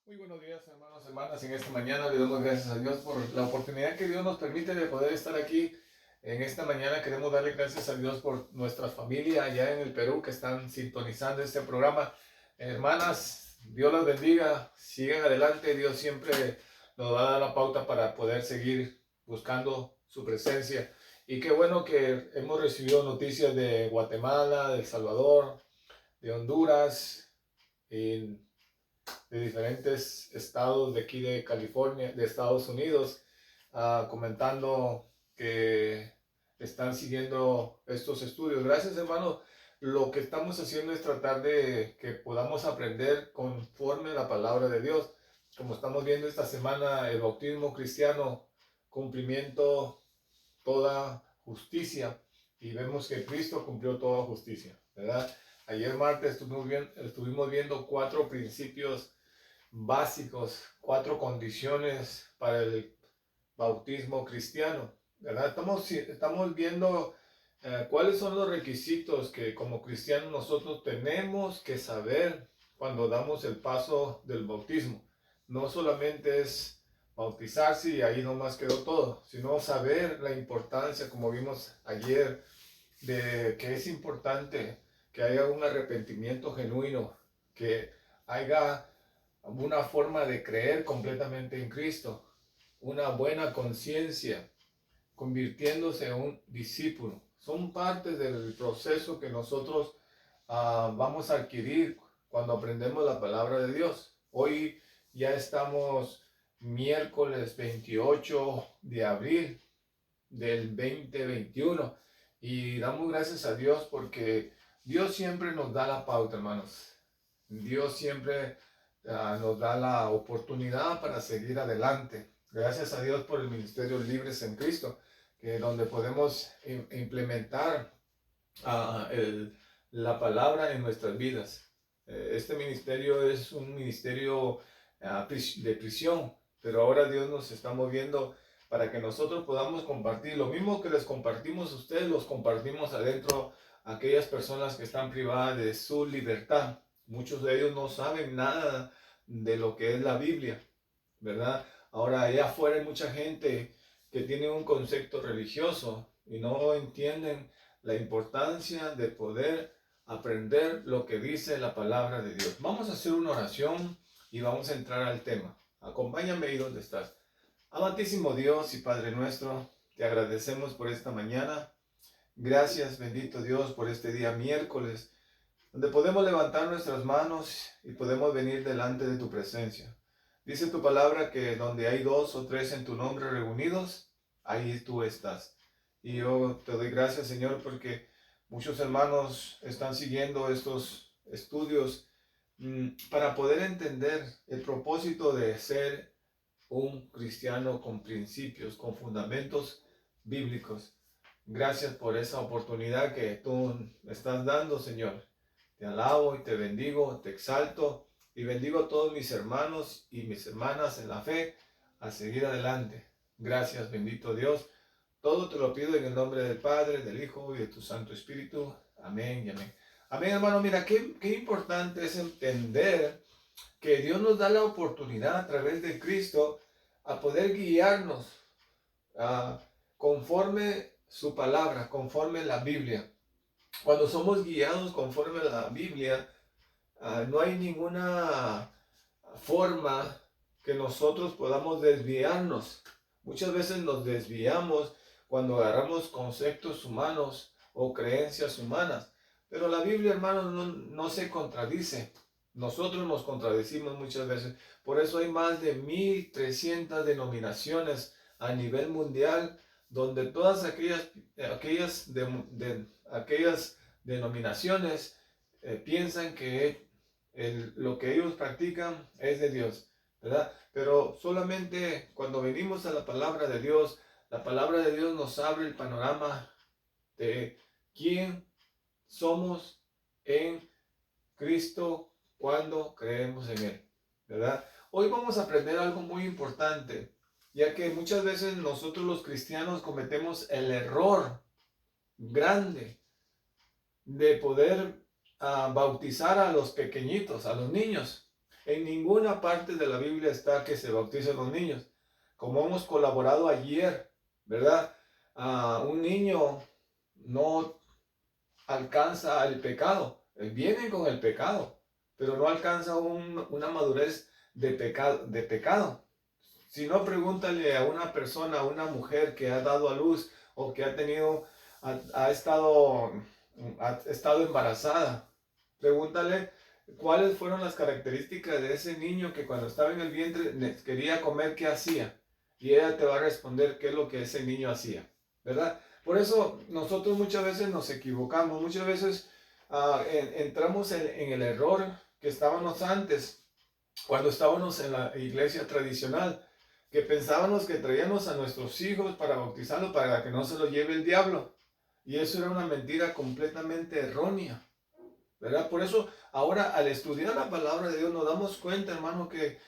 Muy buenos días, hermanos, hermanas. En esta mañana le damos gracias a Dios por la oportunidad que Dios nos permite de poder estar aquí. En esta mañana queremos darle gracias a Dios por nuestra familia allá en el Perú que están sintonizando este programa. Hermanas, Dios las bendiga. Sigan adelante. Dios siempre nos va a dar la pauta para poder seguir buscando su presencia. Y qué bueno que hemos recibido noticias de Guatemala, de El Salvador, de Honduras, y de diferentes estados de aquí de California, de Estados Unidos, comentando que están siguiendo estos estudios. Gracias, hermano. Lo que estamos haciendo es tratar de que podamos aprender conforme a la palabra de Dios. Como estamos viendo esta semana, el bautismo cristiano, cumplimiento, toda justicia. Y vemos que Cristo cumplió toda justicia, ¿verdad? Ayer martes estuvimos viendo 4 principios básicos, 4 condiciones para el bautismo cristiano, ¿verdad? Estamos viendo cuáles son los requisitos que como cristianos nosotros tenemos que saber cuando damos el paso del bautismo. No solamente es bautizarse y ahí nomás quedó todo, sino saber la importancia, como vimos ayer, de que es importante que haya un arrepentimiento genuino, que haya una forma de creer completamente en Cristo, una buena conciencia, convirtiéndose en un discípulo. Son partes del proceso que nosotros vamos a adquirir cuando aprendemos la palabra de Dios. Hoy ya estamos miércoles 28 de abril del 2021 y damos gracias a Dios porque Dios siempre nos da la pauta, hermanos. Dios siempre nos da la oportunidad para seguir adelante. Gracias a Dios por el Ministerio Libres en Cristo, que donde podemos implementar la palabra en nuestras vidas. Este ministerio es un ministerio de prisión, pero ahora Dios nos está moviendo para que nosotros podamos compartir lo mismo que les compartimos a ustedes, los compartimos adentro a aquellas personas que están privadas de su libertad. Muchos de ellos no saben nada de lo que es la Biblia, ¿verdad? Ahora allá afuera hay mucha gente que tiene un concepto religioso y no entienden la importancia de poder aprender lo que dice la palabra de Dios. Vamos a hacer una oración y vamos a entrar al tema. Acompáñame ahí donde estás. Amantísimo Dios y Padre nuestro, te agradecemos por esta mañana. Gracias, bendito Dios, por este día miércoles, donde podemos levantar nuestras manos y podemos venir delante de tu presencia. Dice tu palabra que donde hay 2 o 3 en tu nombre reunidos, ahí tú estás. Y yo te doy gracias, Señor, porque muchos hermanos están siguiendo estos estudios para poder entender el propósito de ser un cristiano con principios, con fundamentos bíblicos. Gracias por esa oportunidad que tú me estás dando, Señor. Te alabo y te bendigo, te exalto y bendigo a todos mis hermanos y mis hermanas en la fe a seguir adelante. Gracias, bendito Dios. Todo te lo pido en el nombre del Padre, del Hijo y de tu Santo Espíritu. Amén y amén. Amén, hermano. Mira, qué importante es entender que Dios nos da la oportunidad a través de Cristo a poder guiarnos uh, conforme su palabra, conforme la Biblia. Cuando somos guiados conforme a la Biblia, no hay ninguna forma que nosotros podamos desviarnos. Muchas veces nos desviamos cuando agarramos conceptos humanos o creencias humanas. Pero la Biblia, hermanos, no se contradice. Nosotros nos contradecimos muchas veces. Por eso hay más de 1300 denominaciones a nivel mundial, donde todas aquellas denominaciones piensan que lo que ellos practican es de Dios, ¿verdad? Pero solamente cuando venimos a la palabra de Dios, la palabra de Dios nos abre el panorama de quién somos en Cristo cuando creemos en Él, ¿verdad? Hoy vamos a aprender algo muy importante, ya que muchas veces nosotros los cristianos cometemos el error grande de poder bautizar a los pequeñitos, a los niños. En ninguna parte de la Biblia está que se bauticen los niños. Como hemos colaborado ayer, ¿verdad? Un niño no alcanza el pecado. Viene con el pecado, pero no alcanza una madurez de pecado. Si no, pregúntale a una persona, a una mujer que ha dado a luz o que ha estado embarazada. Pregúntale cuáles fueron las características de ese niño que cuando estaba en el vientre quería comer, qué hacía. Y ella te va a responder qué es lo que ese niño hacía, ¿verdad? Por eso nosotros muchas veces nos equivocamos, muchas veces entramos en el error que estábamos antes, cuando estábamos en la iglesia tradicional, que pensábamos que traíamos a nuestros hijos para bautizarlos para que no se lo lleve el diablo. Y eso era una mentira completamente errónea, ¿verdad? Por eso ahora al estudiar la palabra de Dios nos damos cuenta, hermano, que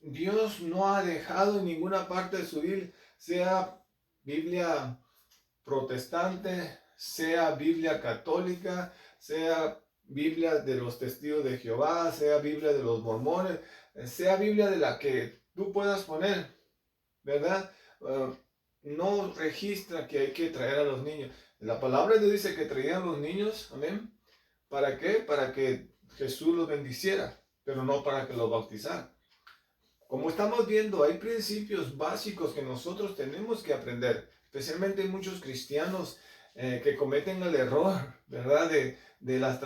Dios no ha dejado en ninguna parte de su Biblia, sea Biblia protestante, sea Biblia católica, sea Biblia de los testigos de Jehová, sea Biblia de los mormones, sea Biblia de la que tú puedas poner, ¿verdad? No registra que hay que traer a los niños. La palabra de Dios dice que traían los niños, amén. ¿Para qué? Para que Jesús los bendiciera, pero no para que los bautizara. Como estamos viendo, hay principios básicos que nosotros tenemos que aprender, especialmente muchos cristianos que cometen el error, ¿verdad? De la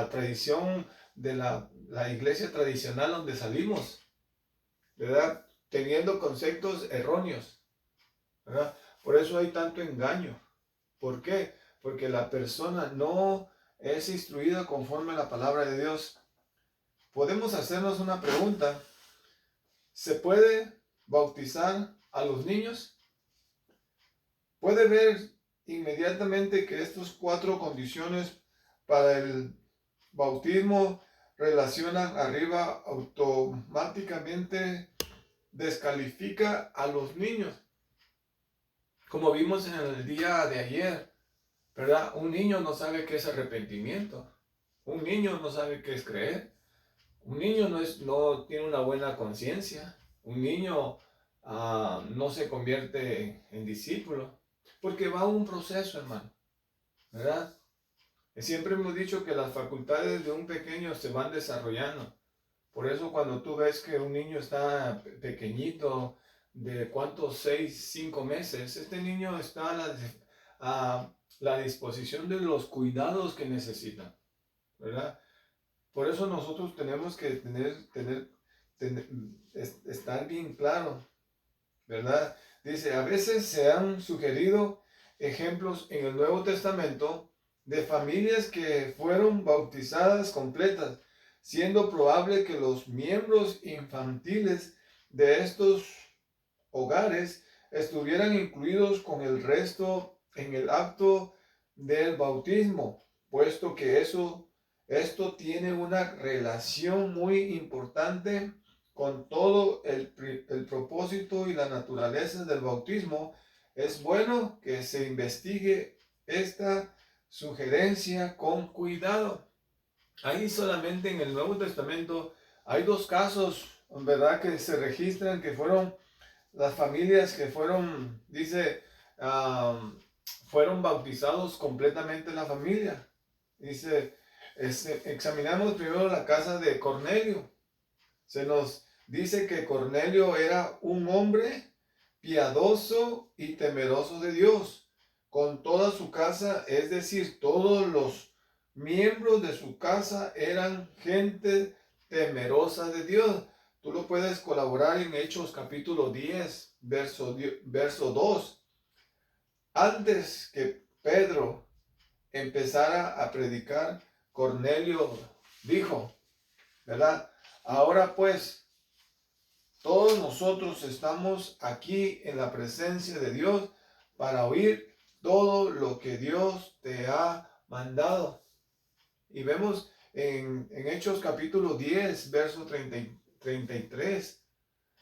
tradición, de la iglesia tradicional donde salimos, ¿verdad? Teniendo conceptos erróneos, ¿verdad? Por eso hay tanto engaño. ¿Por qué? Porque la persona no es instruida conforme a la palabra de Dios. Podemos hacernos una pregunta. ¿Se puede bautizar a los niños? Puede ver inmediatamente que estas 4 condiciones para el bautismo relacionan arriba automáticamente descalifica a los niños. Como vimos en el día de ayer, ¿verdad? Un niño no sabe qué es arrepentimiento. Un niño no sabe qué es creer. Un niño no tiene una buena conciencia. Un niño no se convierte en discípulo. Porque va un proceso, hermano. ¿Verdad? Siempre hemos dicho que las facultades de un pequeño se van desarrollando. Por eso cuando tú ves que un niño está pequeñito, de cuántos, 6, 5 meses, este niño está a la disposición de los cuidados que necesita, ¿verdad? Por eso nosotros tenemos que estar bien claro, ¿verdad? Dice, a veces se han sugerido ejemplos en el Nuevo Testamento de familias que fueron bautizadas completas, siendo probable que los miembros infantiles de estos hogares estuvieran incluidos con el resto en el acto del bautismo, puesto que esto tiene una relación muy importante con todo el propósito y la naturaleza del bautismo. Es bueno que se investigue esta sugerencia con cuidado. Ahí solamente en el Nuevo Testamento hay 2 casos, ¿verdad?, que se registran que fueron las familias que fueron, dice, fueron bautizados completamente la familia. Dice, examinamos primero la casa de Cornelio. Se nos dice que Cornelio era un hombre piadoso y temeroso de Dios, con toda su casa, es decir, todos los miembros de su casa eran gente temerosa de Dios. Tú lo puedes colaborar en Hechos capítulo 10, verso 2. Antes que Pedro empezara a predicar, Cornelio dijo, ¿verdad? Ahora pues, todos nosotros estamos aquí en la presencia de Dios para oír todo lo que Dios te ha mandado. Y vemos en Hechos capítulo 10, verso 33.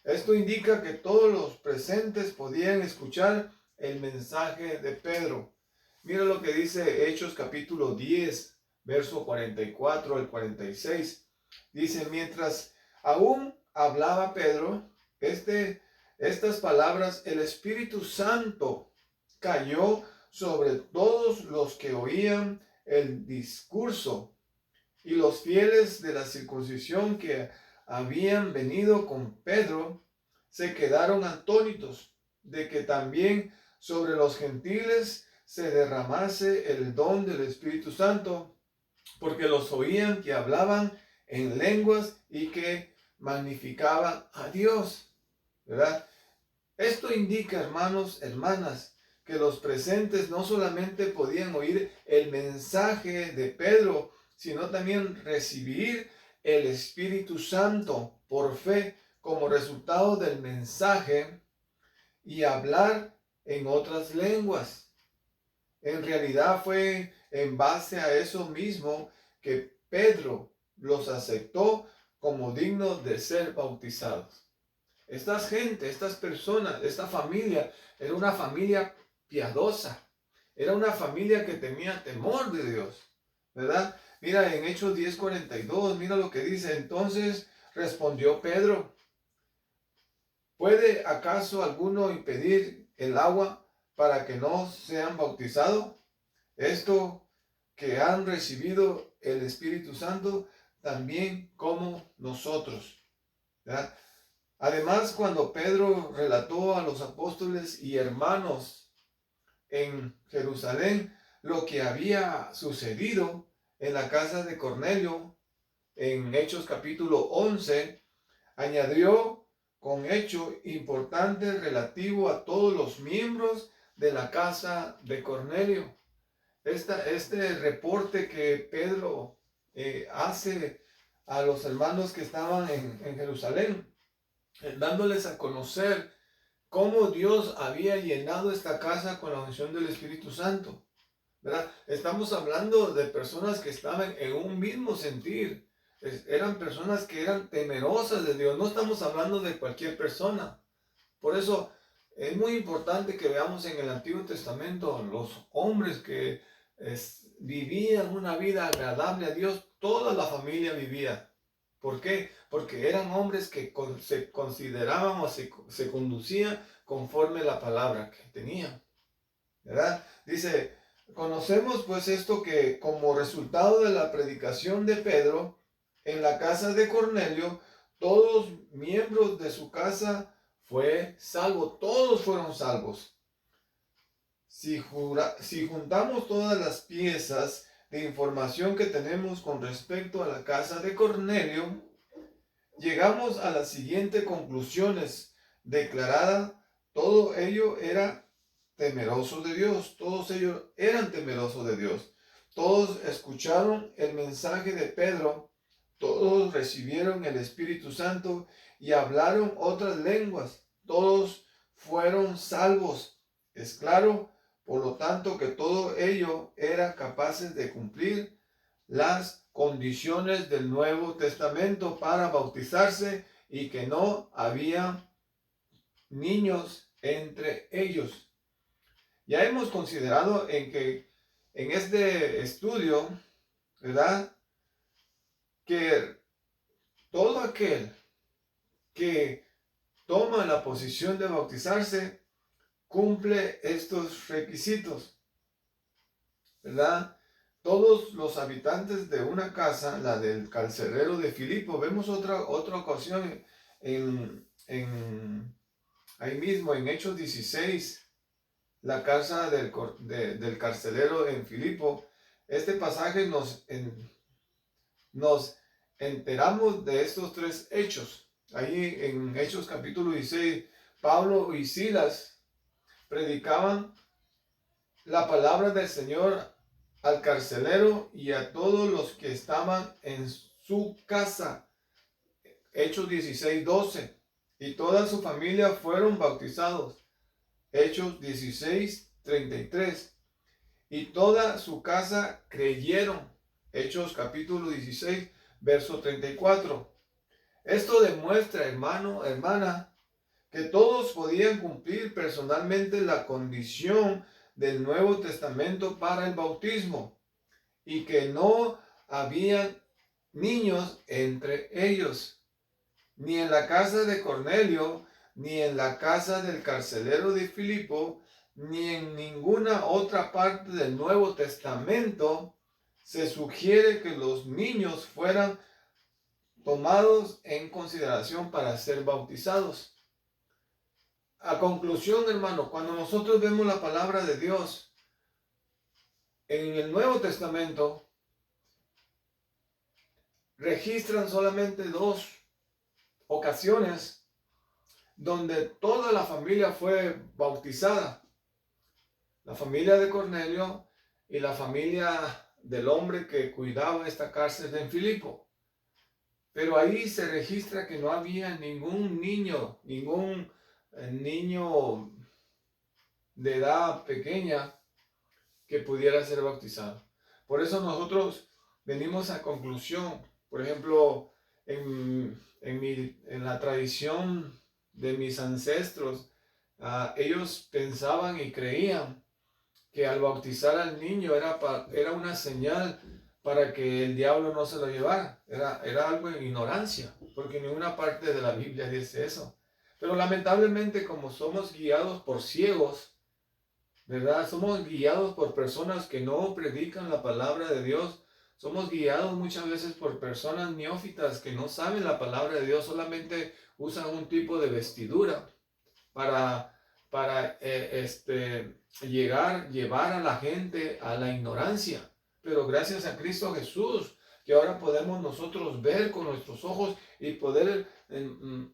Esto indica que todos los presentes podían escuchar el mensaje de Pedro. Mira lo que dice Hechos capítulo 10, verso 44 al 46. Dice, mientras Aún hablaba Pedro estas palabras, el Espíritu Santo cayó sobre todos los que oían el discurso, y los fieles de la circuncisión que habían venido con Pedro se quedaron atónitos de que también sobre los gentiles se derramase el don del Espíritu Santo, porque los oían que hablaban en lenguas y que magnificaban a Dios, ¿verdad? Esto indica, hermanos, hermanas, que los presentes no solamente podían oír el mensaje de Pedro, sino también recibir el Espíritu Santo por fe como resultado del mensaje y hablar en otras lenguas. En realidad fue en base a eso mismo que Pedro los aceptó como dignos de ser bautizados. Estas personas, esta familia, era una familia piadosa. Era una familia que tenía temor de Dios, ¿verdad? Mira, en Hechos 10:42, mira lo que dice. Entonces respondió Pedro: ¿puede acaso alguno impedir el agua para que no sean bautizados? Esto que han recibido el Espíritu Santo, también como nosotros, ¿verdad? Además, cuando Pedro relató a los apóstoles y hermanos en Jerusalén lo que había sucedido en la casa de Cornelio, en Hechos capítulo 11, añadió con hecho importante relativo a todos los miembros de la casa de Cornelio. Este reporte que Pedro hace a los hermanos que estaban en Jerusalén, dándoles a conocer cómo Dios había llenado esta casa con la unción del Espíritu Santo, ¿verdad? Estamos hablando de personas que estaban en un mismo sentir. Eran personas que eran temerosas de Dios. No estamos hablando de cualquier persona. Por eso es muy importante que veamos en el Antiguo Testamento los hombres que vivían una vida agradable a Dios. Toda la familia vivía. ¿Por qué? Porque eran hombres que se consideraban o se conducían conforme a la palabra que tenían, ¿verdad? Dice, conocemos pues esto, que como resultado de la predicación de Pedro en la casa de Cornelio, todos miembros de su casa fue salvo, todos fueron salvos. Si juntamos todas las piezas de información que tenemos con respecto a la casa de Cornelio, llegamos a las siguientes conclusiones. Declarada, todo ello era temeroso de Dios. Todos ellos eran temerosos de Dios. Todos escucharon el mensaje de Pedro. Todos recibieron el Espíritu Santo y hablaron otras lenguas. Todos fueron salvos. Es claro, por lo tanto, que todo ello era capaces de cumplir las condiciones del Nuevo Testamento para bautizarse, y que no había niños entre ellos. Ya hemos considerado en este estudio, ¿verdad?, que todo aquel que toma la posición de bautizarse cumple estos requisitos, ¿verdad? Todos los habitantes de una casa, la del carcelero de Filipo, vemos otra ocasión ahí mismo en Hechos 16, la casa del carcelero en Filipo. Este pasaje nos enteramos de estos tres hechos. Ahí en Hechos capítulo 16, Pablo y Silas predicaban la palabra del Señor al carcelero y a todos los que estaban en su casa. Hechos 16:12. Y toda su familia fueron bautizados. Hechos 16:33. Y toda su casa creyeron. Hechos capítulo 16, verso 34. Esto demuestra, hermano, hermana, que todos podían cumplir personalmente la condición del Nuevo Testamento para el bautismo, y que no había niños entre ellos. ni en la casa de Cornelio, ni en la casa del carcelero de Filipo, ni en ninguna otra parte del Nuevo Testamento se sugiere que los niños fueran tomados en consideración para ser bautizados. A conclusión, hermano, cuando nosotros vemos la palabra de Dios en el Nuevo Testamento, registran solamente 2 ocasiones donde toda la familia fue bautizada. La familia de Cornelio y la familia del hombre que cuidaba esta cárcel en Filipo. Pero ahí se registra que no había ningún niño de edad pequeña que pudiera ser bautizado. Por eso nosotros venimos a conclusión. Por ejemplo, en la tradición de mis ancestros, ellos pensaban y creían que al bautizar al niño era una señal para que el diablo no se lo llevara. Era algo en ignorancia, porque ninguna parte de la Biblia dice eso. Pero lamentablemente, como somos guiados por ciegos, ¿verdad? Somos guiados por personas que no predican la palabra de Dios. Somos guiados muchas veces por personas neófitas que no saben la palabra de Dios, solamente usan un tipo de vestidura para llevar a la gente a la ignorancia. Pero gracias a Cristo Jesús, que ahora podemos nosotros ver con nuestros ojos y poder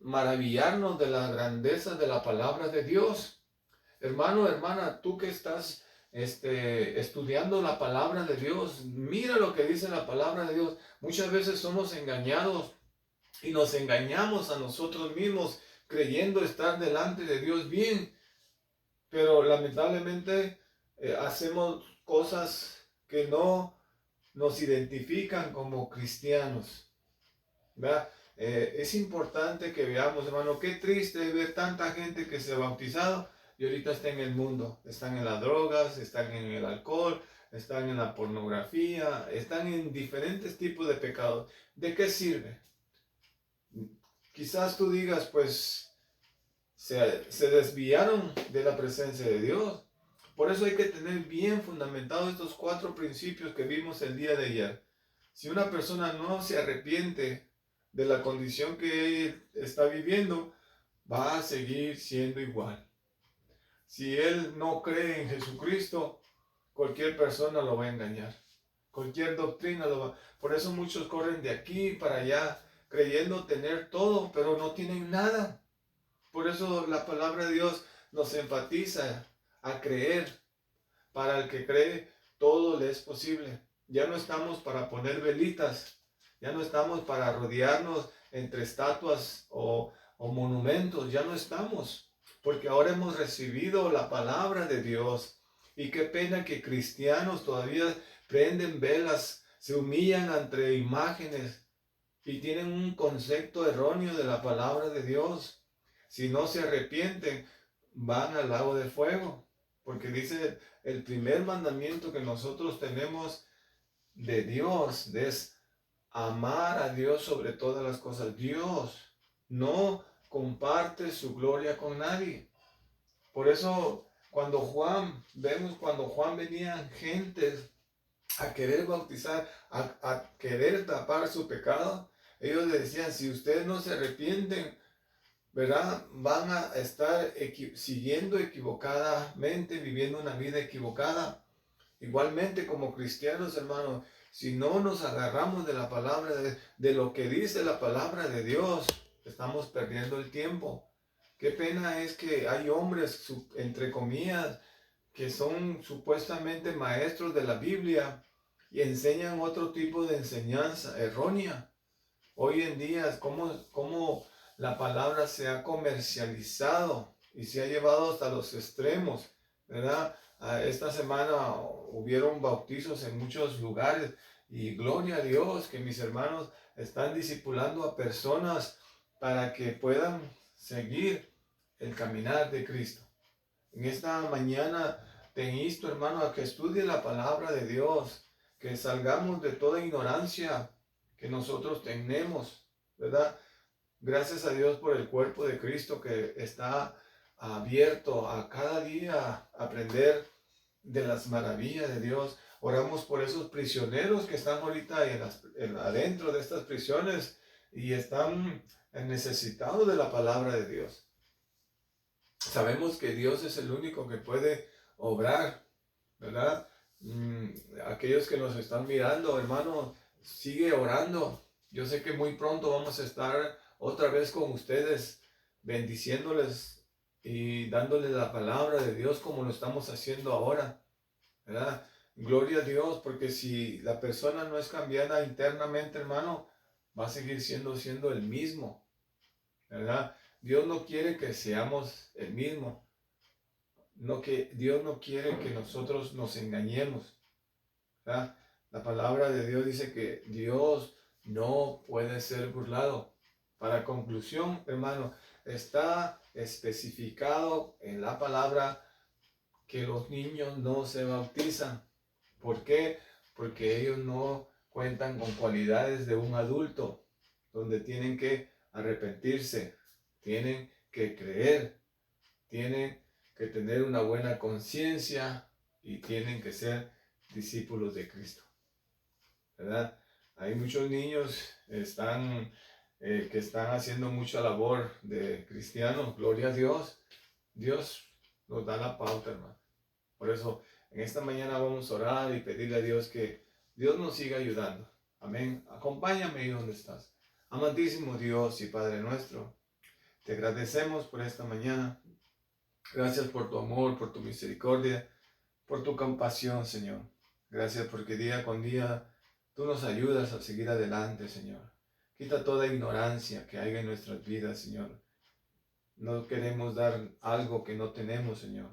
maravillarnos de la grandeza de la palabra de Dios. Hermano, hermana, tú que estás estudiando la palabra de Dios, mira lo que dice la palabra de Dios. Muchas veces somos engañados y nos engañamos a nosotros mismos creyendo estar delante de Dios bien, pero lamentablemente hacemos cosas que no nos identifican como cristianos, ¿verdad? Es importante que veamos, hermano, qué triste ver tanta gente que se ha bautizado y ahorita está en el mundo, están en las drogas, están en el alcohol, están en la pornografía, están en diferentes tipos de pecados. ¿De qué sirve? Quizás tú digas, pues se desviaron de la presencia de Dios. Por eso hay que tener bien fundamentados estos 4 principios que vimos el día de ayer. Si una persona no se arrepiente de la condición que está viviendo, va a seguir siendo igual. Si él no cree en Jesucristo, cualquier persona lo va a engañar. Cualquier doctrina lo va. Por eso muchos corren de aquí para allá, creyendo tener todo, pero no tienen nada. Por eso la palabra de Dios nos enfatiza a creer. Para el que cree, todo le es posible. Ya no estamos para poner velitas, ya no estamos para rodearnos entre estatuas o monumentos, ya no estamos, porque ahora hemos recibido la palabra de Dios. Y qué pena que cristianos todavía prenden velas, se humillan ante imágenes y tienen un concepto erróneo de la palabra de Dios. Si no se arrepienten, van al lago de fuego. Porque dice el primer mandamiento que nosotros tenemos de Dios es amar a Dios sobre todas las cosas. Dios no comparte su gloria con nadie. Por eso cuando Juan venía gentes a querer bautizar, a querer tapar su pecado, ellos le decían, si ustedes no se arrepienten, ¿verdad? Van a estar siguiendo equivocadamente, viviendo una vida equivocada. Igualmente como cristianos, hermanos, si no nos agarramos de la palabra, de lo que dice la palabra de Dios, estamos perdiendo el tiempo. Qué pena es que hay hombres, entre comillas, que son supuestamente maestros de la Biblia y enseñan otro tipo de enseñanza errónea. Hoy en día, cómo la palabra se ha comercializado y se ha llevado hasta los extremos, ¿verdad? Esta semana hubieron bautizos en muchos lugares y gloria a Dios que mis hermanos están discipulando a personas para que puedan seguir el caminar de Cristo. En esta mañana te insto, hermano, a que estudie la palabra de Dios, que salgamos de toda ignorancia que nosotros tenemos, ¿verdad? Gracias a Dios por el cuerpo de Cristo que está abierto a cada día aprender de las maravillas de Dios. Oramos por esos prisioneros que están ahorita adentro de estas prisiones y están necesitados de la palabra de Dios. Sabemos que Dios es el único que puede obrar, ¿verdad? Aquellos que nos están mirando, hermano, sigue orando. Yo sé que muy pronto vamos a estar otra vez con ustedes, bendiciéndoles y dándoles la palabra de Dios como lo estamos haciendo ahora, ¿verdad? Gloria a Dios, porque si la persona no es cambiada internamente, hermano, va a seguir siendo el mismo, ¿verdad? Dios no quiere que seamos el mismo. Dios no quiere que nosotros nos engañemos, ¿verdad? La palabra de Dios dice que Dios no puede ser burlado. Para conclusión, hermano, está especificado en la palabra que los niños no se bautizan. ¿Por qué? Porque ellos no cuentan con cualidades de un adulto, donde tienen que arrepentirse, tienen que creer, tienen que tener una buena conciencia y tienen que ser discípulos de Cristo, ¿verdad? Hay muchos niños que están haciendo mucha labor de cristianos, gloria a Dios. Dios nos da la pauta, hermano. Por eso, en esta mañana vamos a orar y pedirle a Dios que Dios nos siga ayudando. Amén. Acompáñame ahí donde estás. Amantísimo Dios y Padre nuestro, te agradecemos por esta mañana. Gracias por tu amor, por tu misericordia, por tu compasión, Señor. Gracias porque día con día tú nos ayudas a seguir adelante, Señor. Quita toda ignorancia que haya en nuestras vidas, Señor. No queremos dar algo que no tenemos, Señor.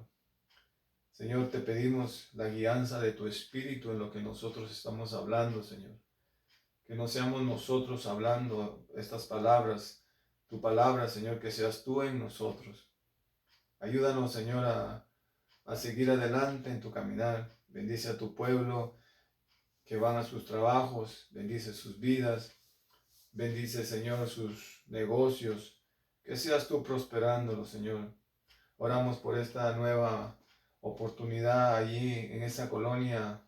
Señor, te pedimos la guianza de tu Espíritu en lo que nosotros estamos hablando, Señor. Que no seamos nosotros hablando estas palabras, tu palabra, Señor, que seas tú en nosotros. Ayúdanos, Señor, a seguir adelante en tu caminar. Bendice a tu pueblo que van a sus trabajos, bendice sus vidas, bendice, Señor, sus negocios. Que seas tú prosperándolos, Señor. Oramos por esta nueva oportunidad allí en esa colonia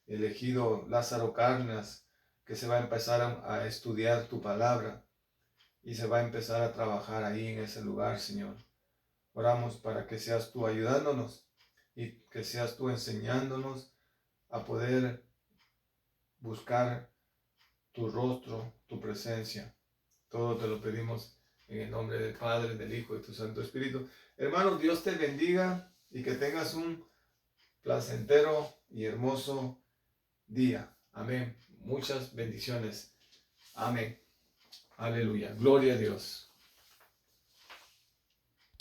elegido Lázaro Cárdenas, que se va a empezar a estudiar tu palabra y se va a empezar a trabajar ahí en ese lugar, Señor. Oramos para que seas tú ayudándonos y que seas tú enseñándonos a poder buscar tu rostro, tu presencia. Todo te lo pedimos en el nombre del Padre, del Hijo y de tu Santo Espíritu. Hermano, Dios te bendiga y que tengas un placentero y hermoso día. Amén. Muchas bendiciones. Amén. Aleluya. Gloria a Dios.